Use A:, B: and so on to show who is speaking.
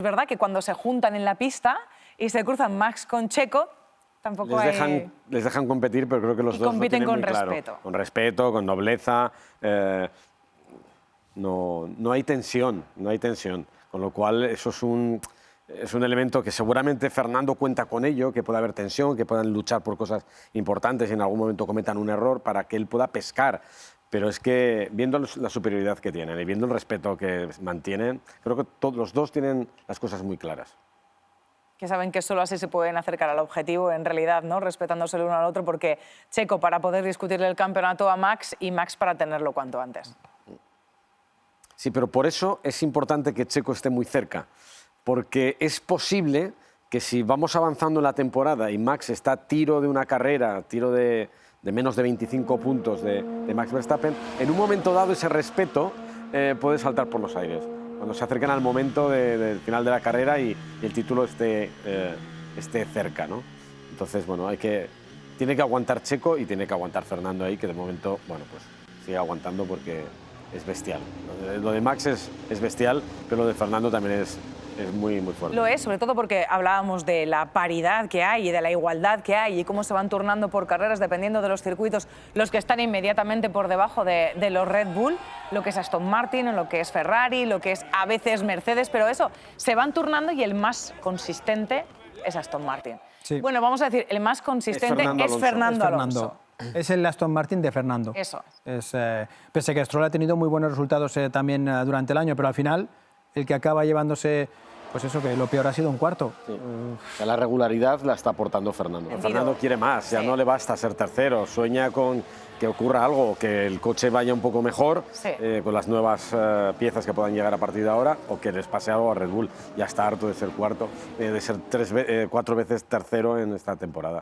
A: Es verdad que cuando se juntan en la pista y se cruzan Max con Checo, tampoco hay...
B: Les dejan competir, pero creo que los dos lo
A: compiten
B: tienen
A: con
B: muy claro.
A: respeto.
B: Con respeto, con nobleza. No hay tensión, no hay tensión. Con lo cual, eso es un elemento que seguramente Fernando cuenta con ello, que pueda haber tensión, que puedan luchar por cosas importantes y en algún momento cometan un error para que él pueda pescar. Pero es que, viendo la superioridad que tienen y viendo el respeto que mantienen, creo que los dos tienen las cosas muy claras.
A: Que saben que solo así se pueden acercar al objetivo, en realidad, ¿no? Respetándose el uno al otro, porque Checo para poder discutirle el campeonato a Max y Max para tenerlo cuanto antes.
B: Sí, pero por eso es importante que Checo esté muy cerca, porque es posible que si vamos avanzando en la temporada y Max está a tiro de una carrera, tiro de menos de 25 puntos de Max Verstappen, en un momento dado ese respeto puede saltar por los aires. Cuando se acercan al momento del final de la carrera y el título esté cerca, ¿no? Entonces, bueno, tiene que aguantar Checo y tiene que aguantar Fernando ahí, que de momento, bueno, pues sigue aguantando porque es bestial. Lo de Max es bestial, pero lo de Fernando también es muy, muy fuerte.
A: Lo es, sobre todo porque hablábamos de la paridad que hay y de la igualdad que hay y cómo se van turnando por carreras dependiendo de los circuitos los que están inmediatamente por debajo de los Red Bull, lo que es Aston Martin, lo que es Ferrari, lo que es a veces Mercedes, pero eso, se van turnando y el más consistente es Aston Martin.
C: Sí.
A: Bueno, vamos a decir, el más consistente es Fernando Alonso.
C: Es el Aston Martin de Fernando.
A: Eso.
C: Pese a que Stroll ha tenido muy buenos resultados también durante el año, pero al final el que acaba llevándose, pues eso, que lo peor ha sido un cuarto.
B: Sí. La regularidad la está aportando Fernando. Fernando quiere más, ya no le basta ser tercero, sueña con que ocurra algo, que el coche vaya un poco mejor con las nuevas piezas que puedan llegar a partir de ahora o que les pase algo a Red Bull. Ya está harto de ser cuarto, de ser 4 veces tercero en esta temporada.